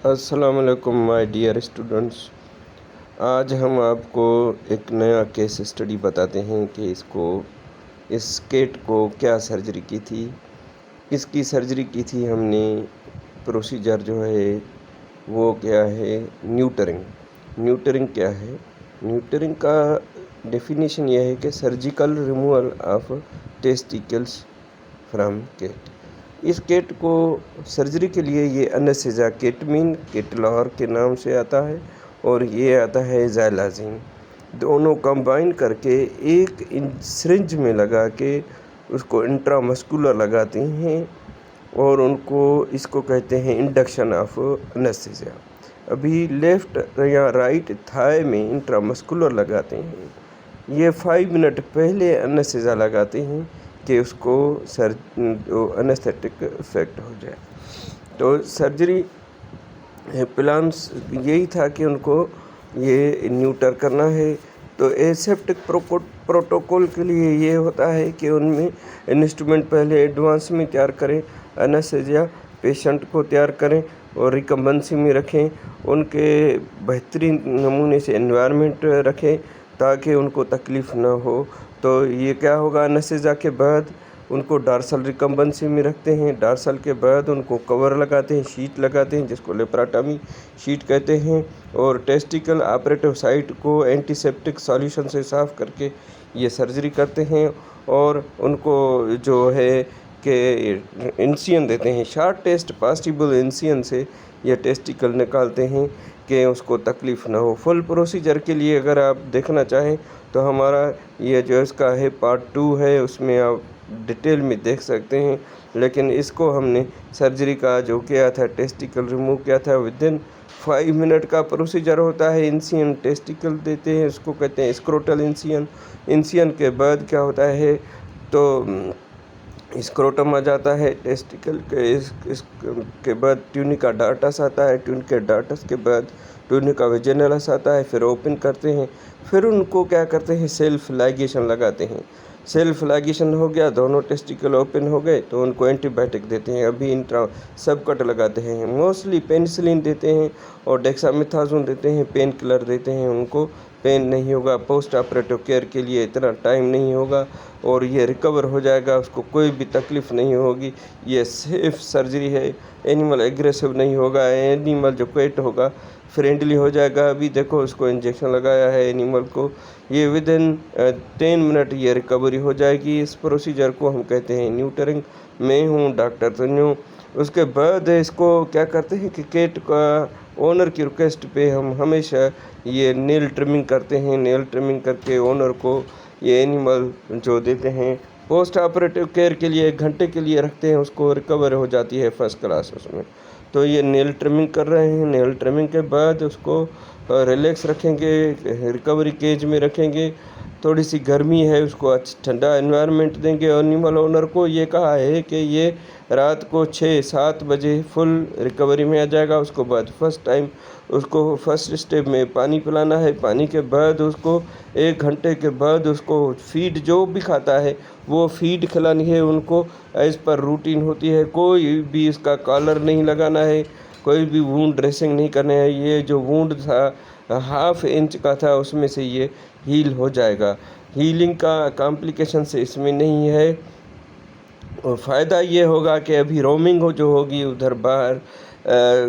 अस्सलाम वालेकुम my dear students. आज हम आपको एक नया केस स्टडी बताते हैं कि इस केट को क्या सर्जरी की थी, किसकी सर्जरी की थी हमने। प्रोसीजर जो है वो क्या है, न्यूटरिंग क्या है। न्यूटरिंग का डेफिनेशन यह है कि surgical removal of testicles from cat. इस केट को सर्जरी के लिए ये एनेस्थीसिया केटमीन केटलॉर के नाम से आता है और ये आता है ज़ाइलाज़िन। दोनों कंबाइन करके एक सिरिंज में लगा के उसको इंट्रामस्कुलर लगाते हैं और इसको कहते हैं इंडक्शन ऑफ एनेस्थीसिया। अभी लेफ़्ट या राइट थाई में इंट्रामस्कुलर लगाते हैं। ये 5 मिनट पहले एनेस्थीसिया लगाते हैं कि उसको एनेस्थेटिक इफेक्ट हो जाए। तो सर्जरी प्लान्स यही था कि उनको ये न्यूटर करना है। तो एसेप्टिक प्रोटोकॉल के लिए ये होता है कि उनमें इंस्ट्रूमेंट पहले एडवांस में तैयार करें, एनेस्थीसिया पेशेंट को तैयार करें और रिकम्बेंसी में रखें, उनके बेहतरीन नमूने से एनवायरनमेंट रखें ताकि उनको तकलीफ़ ना हो। तो ये क्या होगा, एनेस्थीसिया के बाद उनको डार्सल रिकम्बेंसी में रखते हैं। डार्सल के बाद उनको कवर लगाते हैं, शीट लगाते हैं जिसको लेप्राटमी शीट कहते हैं, और टेस्टिकल ऑपरेटिव साइट को एंटीसेप्टिक सॉल्यूशन से साफ़ करके ये सर्जरी करते हैं। और उनको जो है कि इंसियन देते हैं, शॉर्ट टेस्ट पॉसिबल इंसियन से ये टेस्टिकल निकालते हैं कि उसको तकलीफ़ ना हो। फुल प्रोसीजर के लिए अगर आप देखना चाहें तो हमारा ये जो इसका है पार्ट 2 है, उसमें आप डिटेल में देख सकते हैं। लेकिन इसको हमने सर्जरी का जो किया था, टेस्टिकल रिमूव किया था, विदिन 5 मिनट का प्रोसीजर होता है। इंसियन टेस्टिकल देते हैं, उसको कहते हैं स्क्रोटल इंसियन। इंसियन के बाद क्या होता है तो स्क्रोटम आ जाता है। टेस्टिकल के इसके बाद ट्यूनिका डार्टस आता है। ट्यूनिका डार्टस के बाद ट्यूनिका वेजिनलस आता है। फिर ओपन करते हैं, फिर उनको क्या करते हैं, सेल्फ लाइगेशन लगाते हैं। सेल्फ लाइगेशन हो गया, दोनों टेस्टिकल ओपन हो गए तो उनको एंटीबायोटिक देते हैं। अभी इंट्रा सब कट लगाते हैं, मोस्टली पेनिसिलिन देते हैं और डेक्सामेथासोन देते हैं, पेन किलर देते हैं। उनको पेन नहीं होगा, पोस्ट ऑपरेटिव केयर के लिए इतना टाइम नहीं होगा और ये रिकवर हो जाएगा, उसको कोई भी तकलीफ़ नहीं होगी। ये सेफ सर्जरी है, एनिमल एग्रेसिव नहीं होगा, एनिमल जो पेट होगा फ्रेंडली हो जाएगा। अभी देखो उसको इंजेक्शन लगाया है एनिमल को, ये विदिन 10 मिनट ये रिकवरी हो जाएगी। इस प्रोसीजर को हम कहते हैं न्यूटरिंग। मैं हूँ डॉक्टर तन्यू। उसके बाद इसको क्या करते हैं कि केट का ओनर की रिक्वेस्ट पे हम हमेशा ये नेल ट्रिमिंग करते हैं। नेल ट्रिमिंग करके ओनर को ये एनिमल जो देते हैं, पोस्ट ऑपरेटिव केयर के लिए 1 घंटे के लिए रखते हैं, उसको रिकवर हो जाती है फर्स्ट क्लास उसमें। तो ये नेल ट्रिमिंग कर रहे हैं। नेल ट्रिमिंग के बाद उसको रिलैक्स रखेंगे, रिकवरी केज में रखेंगे। थोड़ी सी गर्मी है, उसको ठंडा एनवायरनमेंट देंगे। एनिमल ओनर को ये कहा है कि ये रात को 6-7 बजे फुल रिकवरी में आ जाएगा। उसको बाद फर्स्ट स्टेप में पानी पिलाना है। पानी के बाद उसको 1 घंटे के बाद उसको फीड जो भी खाता है वो फीड खिलानी है उनको, एज़ पर रूटीन होती है। कोई भी इसका कॉलर नहीं लगाना है, कोई भी वूंड ड्रेसिंग नहीं करना है। ये जो वूंड था 1/2 इंच का था, उसमें से ये हील हो जाएगा। हीलिंग का कॉम्प्लिकेशन से इसमें नहीं है। और फ़ायदा ये होगा कि अभी रोमिंग जो होगी उधर बाहर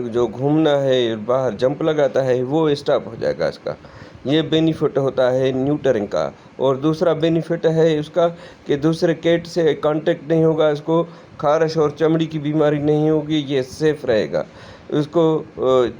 जो घूमना है, बाहर जंप लगाता है, वो स्टॉप हो जाएगा। इसका ये बेनिफिट होता है न्यूटरिंग का। और दूसरा बेनिफिट है उसका कि दूसरे केट से कांटेक्ट नहीं होगा, इसको खारश और चमड़ी की बीमारी नहीं होगी, ये सेफ रहेगा उसको।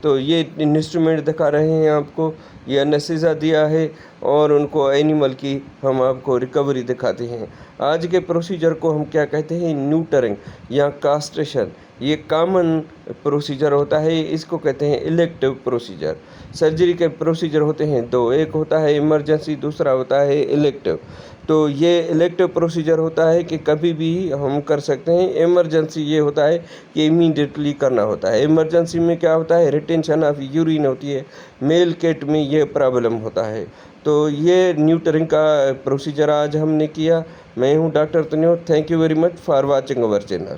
तो ये इंस्ट्रूमेंट दिखा रहे हैं आपको, ये एनेस्थीसिया दिया है और उनको एनिमल की हम आपको रिकवरी दिखाते हैं। आज के प्रोसीजर को हम क्या कहते हैं, न्यूटरिंग या कास्ट्रेशन। ये कॉमन प्रोसीजर होता है, इसको कहते हैं इलेक्टिव प्रोसीजर। सर्जरी के प्रोसीजर होते हैं 2, एक होता है इमरजेंसी, दूसरा होता है इलेक्टिव। तो ये इलेक्टिव प्रोसीजर होता है कि कभी भी हम कर सकते हैं। इमरजेंसी ये होता है कि इमीडिएटली करना होता है। इमरजेंसी में क्या होता है, रिटेंशन ऑफ यूरिन होती है, मेल केट में ये प्रॉब्लम होता है। तो ये न्यूटरिंग का प्रोसीजर आज हमने किया। मैं हूँ डॉक्टर तन्यू। Thank you very much for watching our channel.